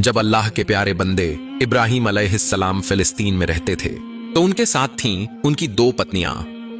जब अल्लाह के प्यारे बंदे इब्राहिम अलैहिस्सलाम फिलिस्तीन में रहते थे तो उनके साथ थीं उनकी दो पत्नियां,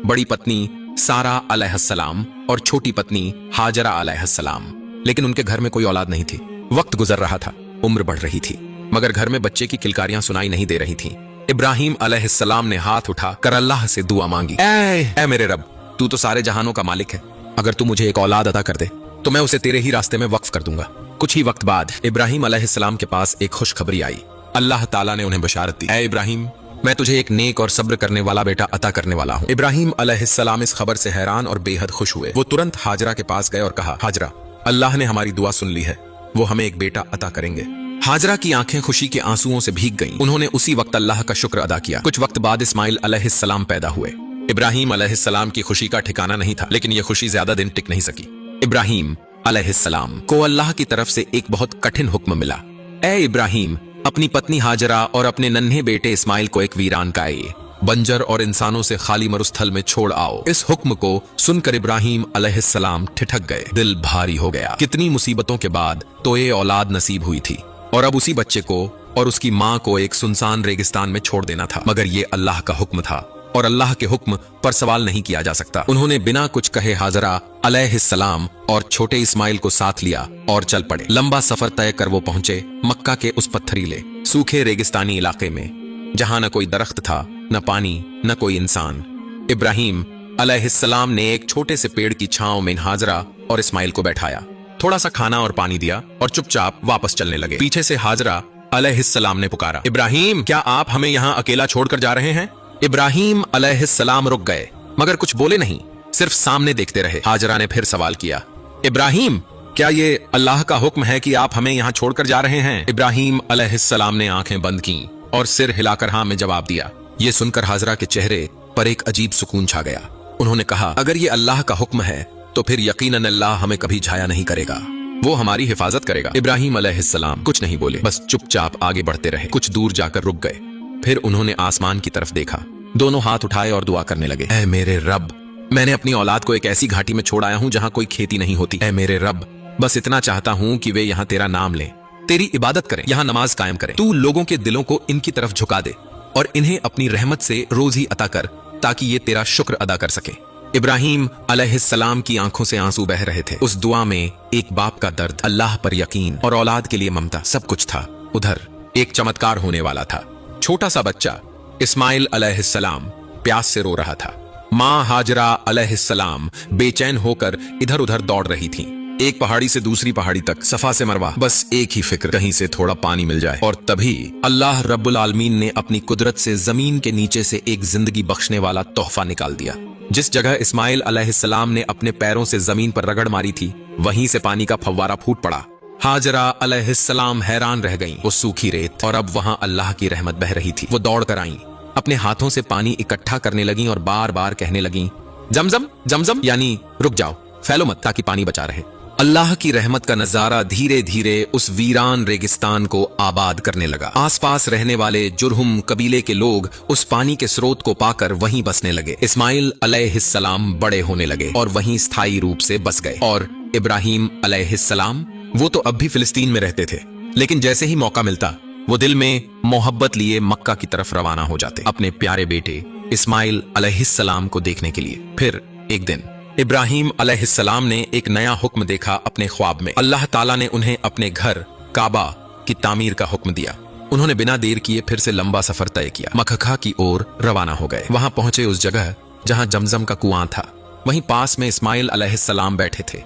बड़ी पत्नी सारा अलैहिस्सलाम और छोटी पत्नी हाजरा अलैहिस्सलाम। लेकिन उनके घर में कोई औलाद नहीं थी। वक्त गुजर रहा था, उम्र बढ़ रही थी, मगर घर में बच्चे की किलकारियां सुनाई नहीं दे रही थीं। इब्राहिम अलैहिस्सलाम ने हाथ उठा कर अल्लाह से दुआ मांगी, ऐ मेरे रब, तू तो सारे जहानों का मालिक है, अगर तू मुझे एक औलाद अता कर दे तो मैं उसे तेरे ही रास्ते में वक्फ कर दूंगा। कुछ ही वक्त बाद इब्राहिम अलैहिस्सलाम के पास एक खुशखबरी आई। अल्लाह ताला ने उन्हें बशारत दी, ऐ इब्राहिम, मैं तुझे एक नेक और सब्र करने वाला बेटा अता करने वाला हूँ। इब्राहिम अलैहिस्सलाम इस खबर से हैरान और बेहद खुश हुए। वो तुरंत हाजरा के पास गए और कहा, हाजरा, अल्लाह ने हमारी दुआ सुन ली है, वो हमें एक बेटा अता करेंगे। हाजरा की आंखें खुशी के आंसुओं से भीग गईं। उन्होंने उसी वक्त अल्लाह का शुक्र अदा किया। कुछ वक्त बाद इस्माइल अलैहिस्सलाम पैदा हुए। इब्राहिम अलैहिस्सलाम की खुशी का ठिकाना नहीं था, लेकिन यह खुशी ज्यादा दिन टिक नहीं सकी। इब्राहिम अलैहिस्सलाम को अल्लाह की तरफ से एक बहुत कठिन हुक्म मिला, ऐ इब्राहिम, अपनी पत्नी हाजरा और अपने नन्हे बेटे इस्माइल को एक वीरान काए, बंजर और इंसानों से खाली मरुस्थल में छोड़ आओ। इस हुक्म को सुनकर इब्राहिम अलैहिस्सलाम ठिठक गए, दिल भारी हो गया। कितनी मुसीबतों के बाद तो ये औलाद नसीब हुई थी और अब उसी बच्चे को और उसकी माँ को एक सुनसान रेगिस्तान में छोड़ देना था। मगर ये अल्लाह का हुक्म था और अल्लाह के हुक्म पर सवाल नहीं किया जा सकता। उन्होंने बिना कुछ कहे हाजरा अलैहिस्सलाम और छोटे इस्माइल को साथ लिया और चल पड़े। लंबा सफर तय कर वो पहुंचे मक्का के उस पत्थरीले सूखे रेगिस्तानी इलाके में, जहां न कोई दरख्त था, न पानी, न कोई इंसान। इब्राहिम अलैहिस्सलाम ने एक छोटे से पेड़ की छांव में हाजरा और इस्माइल को बैठाया, थोड़ा सा खाना और पानी दिया और चुपचाप वापस चलने लगे। पीछे से हाजरा अलैहिस्सलाम ने पुकारा, इब्राहिम, क्या आप हमें यहाँ अकेला छोड़कर जा रहे हैं? इब्राहिम अलैहिस्सलाम रुक गए, मगर कुछ बोले नहीं, सिर्फ सामने देखते रहे। हाजरा ने फिर सवाल किया, इब्राहिम, क्या ये अल्लाह का हुक्म है कि आप हमें यहाँ छोड़कर जा रहे हैं? इब्राहिम अलैहिस्सलाम ने आंखें बंद की और सिर हिलाकर हाँ में जवाब दिया। ये सुनकर हाजरा के चेहरे पर एक अजीब सुकून छा गया। उन्होंने कहा, अगर ये अल्लाह का हुक्म है तो फिर यकीनन अल्लाह हमें कभी झाया नहीं करेगा, वो हमारी हिफाजत करेगा। इब्राहिम अलैहिस्सलाम कुछ नहीं बोले, बस चुपचाप आगे बढ़ते रहे। कुछ दूर जाकर रुक गए, फिर उन्होंने आसमान की तरफ देखा, दोनों हाथ उठाए और दुआ करने लगे, ऐ मेरे रब, मैंने अपनी औलाद को एक ऐसी घाटी में छोड़ आया हूं जहां कोई खेती नहीं होती। ऐ मेरे रब, बस इतना चाहता हूं कि वे यहां तेरा नाम लें, तेरी इबादत करें, यहां नमाज कायम करें। तू लोगों के दिलों को इनकी तरफ झुका दे और इन्हें अपनी रहमत से रोजी अता कर ताकि ये तेरा शुक्र अदा कर सके। इब्राहिम अलैहिस्सलाम की आंखों से आंसू बह रहे थे। उस दुआ में एक बाप का दर्द, अल्लाह पर यकीन और औलाद के लिए ममता, सब कुछ था। उधर एक चमत्कार होने वाला था। छोटा सा बच्चा इस्माइल अलैहिस्सलाम प्यास से रो रहा था। माँ हाजरा अलैहिस्सलाम बेचैन होकर इधर उधर दौड़ रही थीं। एक पहाड़ी से दूसरी पहाड़ी तक, सफा से मरवा, बस एक ही फिक्र, कहीं से थोड़ा पानी मिल जाए। और तभी अल्लाह रब्बुल आलमीन ने अपनी कुदरत से जमीन के नीचे से एक जिंदगी बख्शने वाला तोहफा निकाल दिया। जिस जगह इस्माइल अलैहिस्सलाम ने अपने पैरों से जमीन पर रगड़ मारी थी, वहीं से पानी का फव्वारा फूट पड़ा। हाजरा अलैहिस्सलाम हैरान रह गईं। वो सूखी रेत और अब वहां अल्लाह की रहमत बह रही थी। वो दौड़ कर आईं, अपने हाथों से पानी इकट्ठा करने लगीं और बार बार कहने लगीं, जमजम जमजम, यानी रुक जाओ, फैलो मत ताकि पानी बचा रहे। अल्लाह की रहमत का नजारा धीरे धीरे उस वीरान रेगिस्तान को आबाद करने लगा। आसपास रहने वाले जुरहुम कबीले के लोग उस पानी के स्रोत को पाकर वहीं बसने लगे। इस्माइल अलैहिस्सलाम बड़े होने लगे और वहीं स्थायी रूप से बस गए। और इब्राहिम अलैहिस्सलाम, वो तो अब भी फिलिस्तीन में रहते थे, लेकिन जैसे ही मौका मिलता वो दिल में मोहब्बत लिए मक्का की तरफ रवाना हो जाते, अपने प्यारे बेटे इस्माइल अलैहिस्सलाम को देखने के लिए। फिर एक दिन इब्राहिम अलैहिस्सलाम ने एक नया हुक्म देखा अपने ख्वाब में। अल्लाह ताला ने उन्हें अपने घर काबा की तामीर का हुक्म दिया। उन्होंने बिना देर किए फिर से लंबा सफर तय किया, मक्का की ओर रवाना हो गए। वहां पहुंचे उस जगह जहां जमजम का कुआं था। वहीं पास में इस्माइल अलैहिस्सलाम बैठे थे,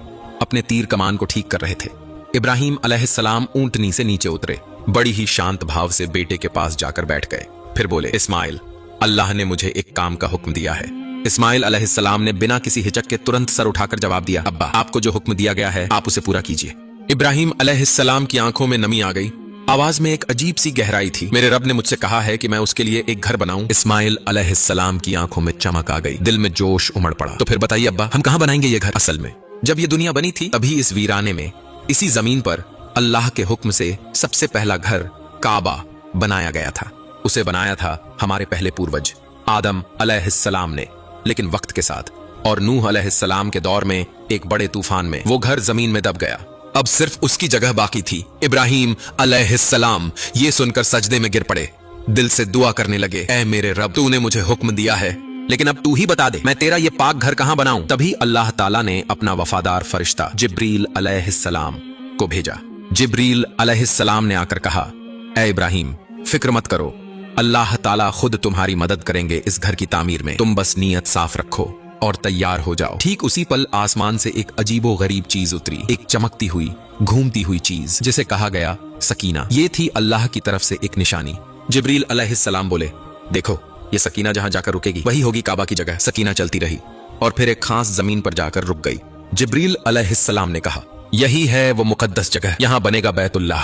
अपने तीर कमान को ठीक कर रहे थे। इब्राहिम अलैहिस्सलाम ऊंटनी से नीचे उतरे, बड़ी ही शांत भाव से बेटे के पास जाकर बैठ गए। फिर बोले, इस्माइल, अल्लाह ने मुझे एक काम का हुक्म दिया है। इस्माइल अलैहिस्सलाम ने बिना किसी हिचक के तुरंत सर उठाकर जवाब दिया, अब्बा, आपको जो हुक्म दिया गया है आप उसे पूरा कीजिए। इब्राहिम अलैहिस्सलाम की आंखों में नमी आ गई, आवाज में एक अजीब सी गहराई थी। मेरे रब ने मुझसे कहा है कि मैं उसके लिए एक घर बनाऊं। इस्माइल अलैहिस्सलाम की आंखों में चमक आ गई, दिल में जोश उमड़ पड़ा। तो फिर बताइए अब्बा, हम कहां बनाएंगे ये घर? असल में जब ये दुनिया बनी थी तभी इस वीराने में, इसी जमीन पर अल्लाह के हुक्म से सबसे पहला घर काबा बनाया गया था। उसे बनाया था हमारे पहले पूर्वज आदम अलैहिस्सलाम ने। लेकिन वक्त के साथ और नूह अलैहिस्सलाम के दौर में एक बड़े तूफान में वो घर जमीन में दब गया अब सिर्फ उसकी जगह बाकी थी। इब्राहिम अलैहिस्सलाम ये सुनकर सजदे में गिर पड़े, दिल से दुआ करने लगे, ऐ मेरे रब, तूने मुझे हुक्म दिया है, लेकिन अब तू ही बता दे मैं तेरा ये पाक घर कहां बनाऊं। तभी अल्लाह ताला ने अपना वफादार फरिश्ता जिब्रील अलैहिस्सलाम को भेजा। जिब्रील अलैहिस्सलाम ने आकर कहा, ऐ इब्राहिम, फिक्र मत करो, अल्लाह ताला खुद तुम्हारी मदद करेंगे इस घर की तामीर में, तुम बस नीयत साफ रखो और तैयार हो जाओ। ठीक उसी पल आसमान से एक अजीबो गरीब चीज उतरी, एक चमकती हुई घूमती हुई चीज जिसे कहा गया सकीना। ये थी अल्लाह की तरफ से एक निशानी। जिब्रील अलैहिस्सलाम बोले, देखो ये सकीना जहां जाकर रुकेगी वही होगी काबा की जगह। सकीना चलती रही और फिर एक खास जमीन पर जाकर रुक गई। जिब्रील अलैहिस्सलाम ने कहा, यही है वो मुकद्दस जगह, यहां बनेगा बैतुल्लाह,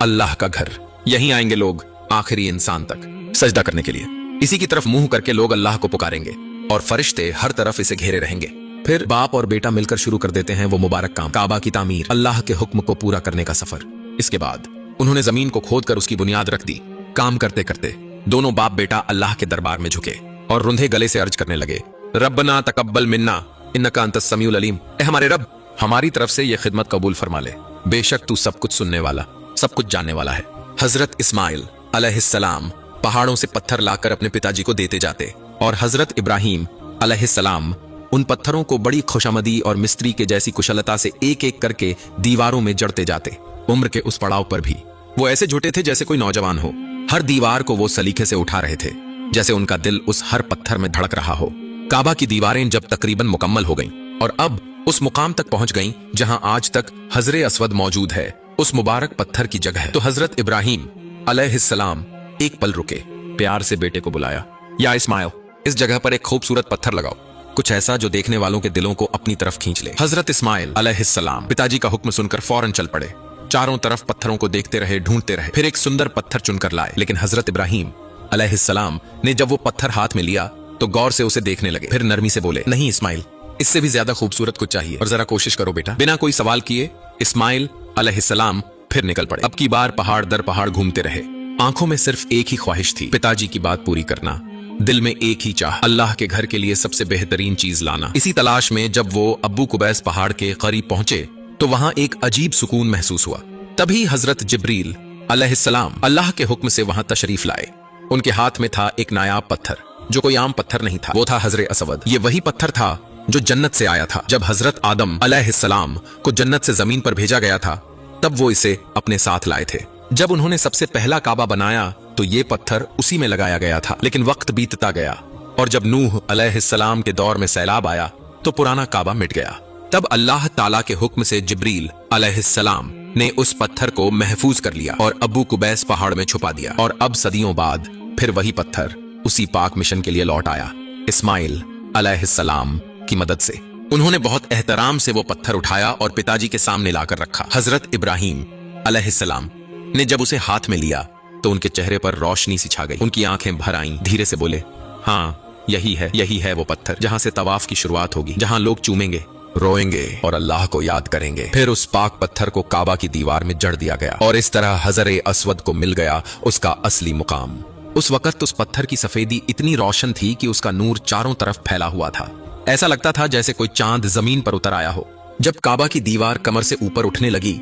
अल्लाह का घर। यहीं आएंगे लोग आखिरी इंसान तक सजदा करने के लिए। इसी की तरफ मुंह करके लोग अल्लाह को पुकारेंगे और फरिश्ते हर तरफ इसे घेरे रहेंगे। फिर बाप और बेटा मिलकर शुरू कर देते हैं वो मुबारक काम, काबा की तामीर, अल्लाह के हुक्म को पूरा करने का सफर। इसके बाद उन्होंने जमीन को खोदकर उसकी बुनियाद रख दी। काम करते करते दोनों बाप बेटा अल्लाह के दरबार में झुके और रुंधे गले से अर्ज करने लगे, रब्बना तकब्बल मिन्ना इन्नका अंतस समीउल अलीम, ए हमारे रब, हमारी तरफ से ये खिदमत कबूल फरमा ले, बेशक तू सब कुछ सुनने वाला, सब कुछ जानने वाला है। हजरत इस्माइल अलैहिस्सलाम पहाड़ों से पत्थर लाकर अपने पिताजी को देते जाते और हजरत इब्राहिम अलैहिस्सलाम उन पत्थरों को बड़ी खुशामदी और मिस्त्री के जैसी कुशलता से एक एक करके दीवारों में जड़ते जाते। उम्र के उस पड़ाव पर भी वो ऐसे जुटे थे जैसे कोई नौजवान हो। हर दीवार को वो सलीके से उठा रहे थे जैसे उनका दिल उस हर पत्थर में धड़क रहा हो। काबा की दीवारें जब तकरीबन मुकम्मल हो गईं और अब उस मुकाम तक पहुंच गईं जहां आज तक हजरे अस्वद मौजूद है, उस मुबारक पत्थर की जगह, तो हजरत इब्राहिम अलैहिस्सलाम एक पल रुके, प्यार से बेटे को बुलाया, या इस्माइल, इस जगह पर एक खूबसूरत पत्थर लगाओ, कुछ ऐसा जो देखने वालों के दिलों को अपनी तरफ खींच ले। हजरत इस्माइल अलैहिस्सलाम पिताजी का हुक्म सुनकर फौरन चल पड़े। चारों तरफ पत्थरों को देखते रहे, ढूंढते रहे, फिर एक सुंदर पत्थर चुनकर लाए। लेकिन हजरत इब्राहिम अलैहिस्सलाम ने जब वो पत्थर हाथ में लिया तो गौर से उसे देखने लगे, फिर नरमी से बोले, नहीं इस्माइल, इससे भी ज्यादा खूबसूरत कुछ चाहिए और जरा कोशिश करो बेटा। बिना कोई सवाल किए इस्माइल अलैहिस्सलाम फिर निकल पड़े। अब की बार पहाड़ दर पहाड़ घूमते रहे। आंखों में सिर्फ एक ही ख्वाहिश थी, पिताजी की बात पूरी करना, दिल में एक ही चाह, अल्लाह के घर के लिए सबसे बेहतरीन चीज लाना। इसी तलाश में जब वो अब्बू कुबैस पहाड़ के करीब पहुंचे तो वहां एक अजीब सुकून महसूस हुआ। तभी हजरत जिब्रील अलैहिस्सलाम अल्लाह के हुक्म से वहां तशरीफ लाए। उनके हाथ में था एक नायाब पत्थर जो कोई आम पत्थर नहीं था, वो था हजरे असवद। ये वही पत्थर था जो जन्नत से आया था। जब हजरत आदम अलैहिस्सलाम को जन्नत से जमीन पर भेजा गया था तब वो इसे अपने साथ लाए थे। जब उन्होंने सबसे पहला काबा बनाया तो ये पत्थर उसी में लगाया गया था। लेकिन वक्त बीतता गया और जब नूह अलैहिस्सलाम के दौर में सैलाब आया तो पुराना काबा मिट गया। तब अल्लाह ताला के हुक्म से जिब्रील अलैहिस्सलाम ने उस पत्थर को महफूज कर लिया और अब्बू कुबैस पहाड़ में छुपा दिया। और अब सदियों बाद फिर वही पत्थर उसी पाक मिशन के लिए लौट आया, इस्माइल अलैहिस्सलाम की मदद से। उन्होंने बहुत एहतराम से वो पत्थर उठाया और पिताजी के सामने लाकर रखा। हजरत इब्राहिम अलैहिस्सलाम ने जब उसे हाथ में लिया तो उनके चेहरे पर रोशनी सी छा गई, उनकी आंखें भर आईं। धीरे से बोले, हाँ यही है वो पत्थर जहां से तवाफ की शुरुआत होगी, जहां लोग चूमेंगे, रोएंगे और अल्लाह को याद करेंगे। फिर उस पाक पत्थर को काबा की दीवार में जड़ दिया गया और इस तरह हजरे अस्वद को मिल गया उसका असली मुकाम। उस वक्त उस पत्थर की सफेदी इतनी रोशन थी कि उसका नूर चारों तरफ फैला हुआ था। ऐसा लगता था जैसे कोई चांद जमीन पर उतर आया हो। जब काबा की दीवार कमर से ऊपर उठने लगी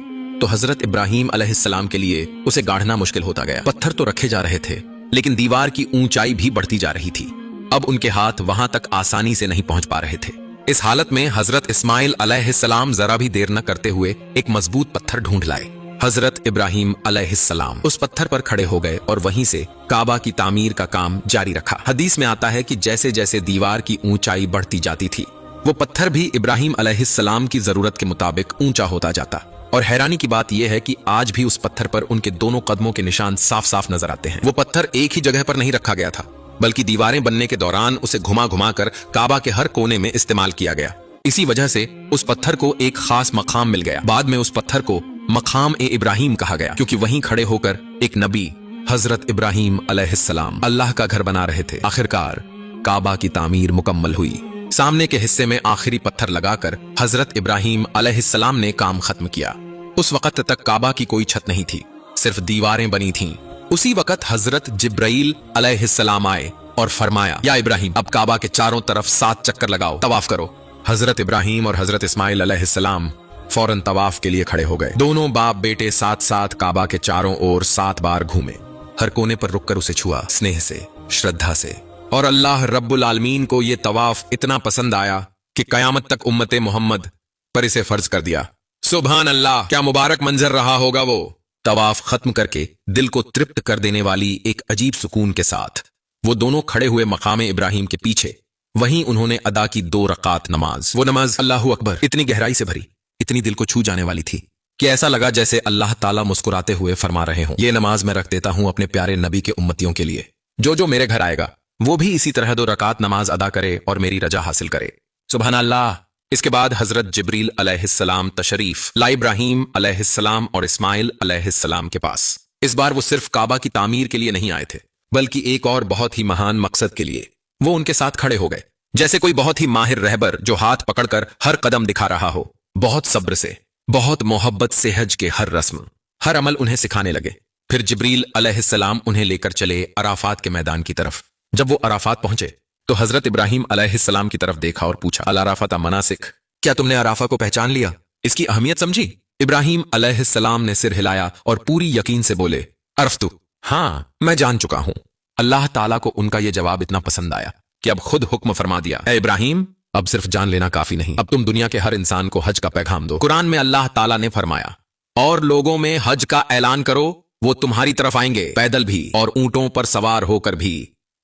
तो हजरत इब्राहिम अलैहिस्सलाम के लिए उसे गाढ़ना मुश्किल होता गया। पत्थर तो रखे जा रहे थे लेकिन दीवार की ऊंचाई भी बढ़ती जा रही थी। अब उनके हाथ वहां तक आसानी से नहीं पहुंच पा रहे थे। इस हालत में हजरत इस्माइल अलैहिस्सलाम जरा भी देर न करते हुए एक मजबूत पत्थर ढूंढ लाए। हजरत इब्राहिम अलैहिस्सलाम उस पत्थर पर खड़े हो गए और वहीं से काबा की तामीर का काम जारी रखा। हदीस में आता है कि जैसे जैसे दीवार की ऊंचाई बढ़ती जाती थी वो पत्थर भी इब्राहिम अलैहिस्सलाम की जरूरत के मुताबिक ऊंचा होता जाता। और हैरानी की बात यह है कि आज भी उस पत्थर पर उनके दोनों कदमों के निशान साफ साफ नजर आते हैं। वो पत्थर एक ही जगह पर नहीं रखा गया था बल्कि दीवारें बनने के दौरान उसे घुमा घुमा कर काबा के हर कोने में इस्तेमाल किया गया। इसी वजह से उस पत्थर को एक खास मकाम मिल गया। बाद में उस पत्थर को मकाम ए इब्राहिम कहा गया क्योंकि वहीं खड़े होकर एक नबी हजरत इब्राहिम अलैहिस्सलाम अल्लाह का घर बना रहे थे। आखिरकार काबा की तामीर मुकम्मल हुई। सामने के हिस्से में आखिरी पत्थर लगाकर हजरत इब्राहिम अलैहिस्सलाम ने काम खत्म किया। उस वक्त तक काबा की कोई छत नहीं थी, सिर्फ दीवारें बनी थीं। उसी वक्त हजरत जिब्राइल अलैहिस्सलाम आए और फरमाया, या इब्राहिम, अब काबा के चारों तरफ 7 चक्कर लगाओ, तवाफ करो। हजरत इब्राहिम और हजरत इस्माइल अलैहिस्सलाम फौरन तवाफ के लिए खड़े हो गए। दोनों बाप बेटे साथ साथ काबा के चारों ओर 7 बार घूमे, हर कोने पर रुककर उसे छुआ, स्नेह से, श्रद्धा से। और अल्लाह रब्बुल आलमीन को यह तवाफ इतना पसंद आया कि कयामत तक उम्मते मोहम्मद पर इसे फर्ज कर दिया। सुभान अल्लाह, क्या मुबारक मंजर रहा होगा वो। तवाफ खत्म करके दिल को तृप्त कर देने वाली एक अजीब सुकून के साथ वो दोनों खड़े हुए मकाम इब्राहिम के पीछे। वहीं उन्होंने अदा की 2 रकात नमाज। वो नमाज अल्लाहु अकबर इतनी गहराई से भरी, इतनी दिल को छू जाने वाली थी कि ऐसा लगा जैसे अल्लाह ताला मुस्कुराते हुए फरमा रहे हों, ये नमाज मैं रख देता हूं अपने प्यारे नबी के उम्मतियों के लिए। जो मेरे घर आएगा वो भी इसी तरह 2 रकात नमाज अदा करे और मेरी रजा हासिल करे। सुभान अल्लाह। इसके बाद हजरत जिब्रील अलैहिस्सलाम तशरीफ ला इब्राहिम अलैहिस्सलाम और इस्माइल अलैहिस्सलाम के पास। इस बार वो सिर्फ काबा की तामीर के लिए नहीं आए थे, बल्कि एक और बहुत ही महान मकसद के लिए। वो उनके साथ खड़े हो गए जैसे कोई बहुत ही माहिर रहबर जो हाथ पकड़कर हर कदम दिखा रहा हो। बहुत सब्र से, बहुत मोहब्बत से हज के हर रस्म, हर अमल उन्हें सिखाने लगे। फिर जिब्रील अलैहिस्सलाम उन्हें लेकर चले अराफात के मैदान की तरफ। जब वो अराफात पहुंचे तो हजरत इब्राहिम अलैहिस्सलाम की तरफ देखा और पूछा, अल अराफत मनासिक, क्या तुमने अराफा को पहचान लिया, इसकी अहमियत समझी? इब्राहिम अलैहिस्सलाम ने सिर हिलाया और पूरी यकीन से बोले, अरफ्तु, हाँ मैं जान चुका हूं। अल्लाह ताला को उनका यह जवाब इतना पसंद आया कि अब खुद हुक्म फरमा दिया, ए इब्राहिम, अब सिर्फ जान लेना काफी नहीं, अब तुम दुनिया के हर इंसान को हज का पैगाम दो। कुरान में अल्लाह ताला ने फरमाया, और लोगों में हज का ऐलान करो, वो तुम्हारी तरफ आएंगे, पैदल भी और ऊंटों पर सवार होकर भी,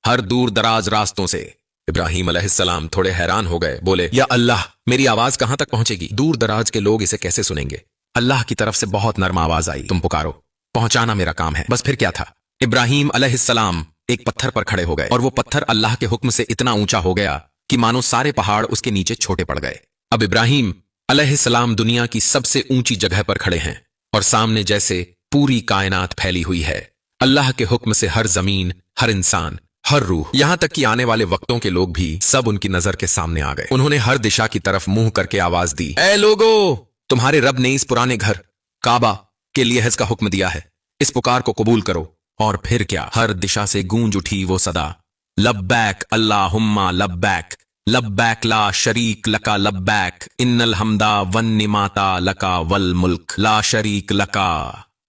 हर दूर दराज रास्तों से। इब्राहिम अलैहिस्सलाम थोड़े हैरान हो गए, बोले, या अल्लाह, मेरी आवाज कहां तक पहुंचेगी? दूर दराज के लोग इसे कैसे सुनेंगे? अल्लाह की तरफ से बहुत नर्म आवाज आई, तुम पुकारो, पहुंचाना मेरा काम है। बस फिर क्या था, इब्राहिम अलैहिस्सलाम एक पत्थर पर खड़े हो गए और वो पत्थर अल्लाह के हुक्म से इतना ऊंचा हो गया कि मानो सारे पहाड़ उसके नीचे छोटे पड़ गए। अब इब्राहिम अलैहिस्सलाम दुनिया की सबसे ऊंची जगह पर खड़े हैं और सामने जैसे पूरी कायनात फैली हुई है। अल्लाह के हुक्म से हर जमीन, हर इंसान, हर रूह, यहां तक कि आने वाले वक्तों के लोग भी सब उनकी नजर के सामने आ गए। उन्होंने हर दिशा की तरफ मुंह करके आवाज दी, ऐ लोगो, तुम्हारे रब ने इस पुराने घर काबा के लिए हज का हुक्म दिया है, इस पुकार को कबूल करो। और फिर क्या, हर दिशा से गूंज उठी वो सदा, लब्बैक अल्लाहुम्मा लब्बैक, लब्बैक ला शरीक लका लब्बैक, इन्नल हमदा वन निमाता लका वल मुल्क ला शरीक लका।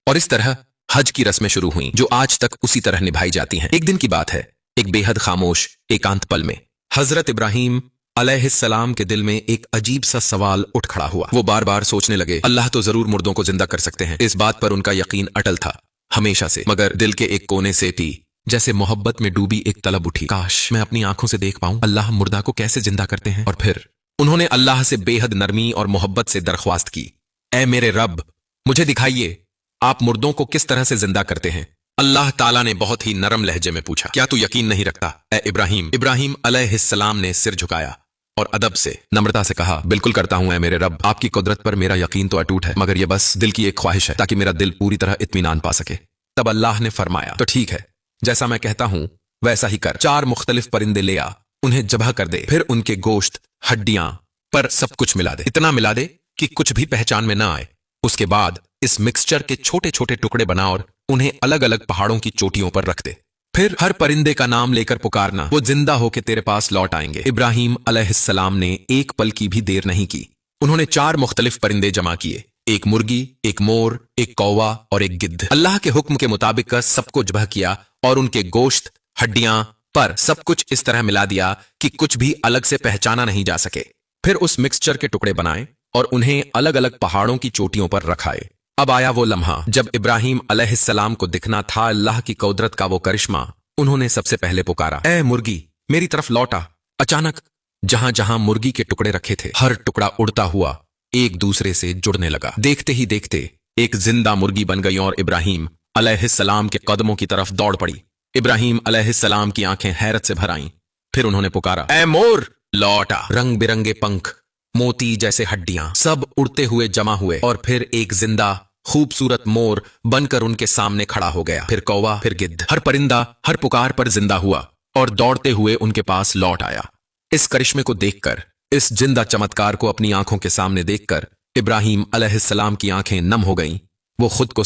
और इस तरह हज की रस्में शुरू हुई जो आज तक उसी तरह निभाई जाती हैं। एक दिन की बात है, एक बेहद खामोश एकांत पल में हजरत इब्राहिम अलैहिस्सलाम के दिल में एक अजीब सा सवाल उठ खड़ा हुआ। वो बार बार सोचने लगे, अल्लाह तो जरूर मुर्दों को जिंदा कर सकते हैं। इस बात पर उनका यकीन अटल था हमेशा से, मगर दिल के एक कोने से थी जैसे मोहब्बत में डूबी एक तलब उठी, काश मैं अपनी आंखों से देख पाऊं अल्लाह मुर्दा को कैसे जिंदा करते हैं। और फिर उन्होंने अल्लाह से बेहद नरमी और मोहब्बत से दरख्वास्त की, ऐ मेरे रब, मुझे दिखाइए आप मुर्दों को किस तरह से जिंदा करते हैं। अल्लाह ताला ने बहुत ही नरम लहजे में पूछा, क्या तू यकीन नहीं रखता ऐ इब्राहिम? इब्राहिम अलैहिस्सलाम ने सिर झुकाया और अदब से, नम्रता से कहा, बिल्कुल करता हूं ऐ मेरे रब, आपकी कुदरत पर मेरा यकीन तो अटूट है, मगर यह बस दिल की एक ख्वाहिश है ताकि मेरा दिल पूरी तरह इत्मीनान पा सके। तब अल्लाह ने फरमाया, तो ठीक है, जैसा मैं कहता हूं वैसा ही कर। 4 मुख्तलिफ परिंदे ले आ, उन्हें जबह कर दे, फिर उनके गोश्त, हड्डियां पर सब कुछ मिला दे, इतना मिला दे कि कुछ भी पहचान में ना आए। उसके बाद इस मिक्सचर के छोटे छोटे टुकड़े बना और उन्हें अलग अलग पहाड़ों की चोटियों पर रख दे। फिर हर परिंदे का नाम लेकर पुकारना, वो जिंदा होकर तेरे पास लौट आएंगे। इब्राहिम अलैहिस्सलाम ने एक पल की भी देर नहीं की। उन्होंने 4 मुख्तलिफ परिंदे जमा किए, एक मुर्गी, एक मोर, एक कौवा और एक गिद्ध। अल्लाह के हुक्म के मुताबिक सबको जबह किया और उनके गोश्त, हड्डियां पर सब कुछ इस तरह मिला दिया कि कुछ भी अलग से पहचाना नहीं जा सके। फिर उस मिक्सचर के टुकड़े बनाए और उन्हें अलग अलग पहाड़ों की चोटियों पर रखाए। अब आया वो लम्हा जब इब्राहिम अलैहिस्सलाम को दिखना था अल्लाह की कुदरत का वो करिश्मा। उन्होंने सबसे पहले पुकारा, ऐ मुर्गी, मेरी तरफ लौटा। अचानक जहां जहां मुर्गी के टुकड़े रखे थे, हर टुकड़ा उड़ता हुआ एक दूसरे से जुड़ने लगा। देखते ही देखते एक जिंदा मुर्गी बन गई और इब्राहिम अलैहिस्सलाम के कदमों की तरफ दौड़ पड़ी। इब्राहिम अलैहिस्सलाम की आंखें हैरत से भर आईं। फिर उन्होंने पुकारा, ऐ मोर, लौटा। रंग बिरंगे पंख, मोती जैसे हड्डियां, सब उड़ते हुए जमा हुए और फिर एक जिंदा खूबसूरत मोर बनकर उनके सामने खड़ा हो गया। फिर कौवा, फिर गिद्ध, हर परिंदा हर पुकार पर जिंदा हुआ और दौड़ते हुए उनके पास लौट आया। इस करिश्मे को देखकर, इस जिंदा चमत्कार को अपनी आंखों के सामने देखकर इब्राहिम अलैहिस्सलाम की आंखें नम हो गईं। वो खुद को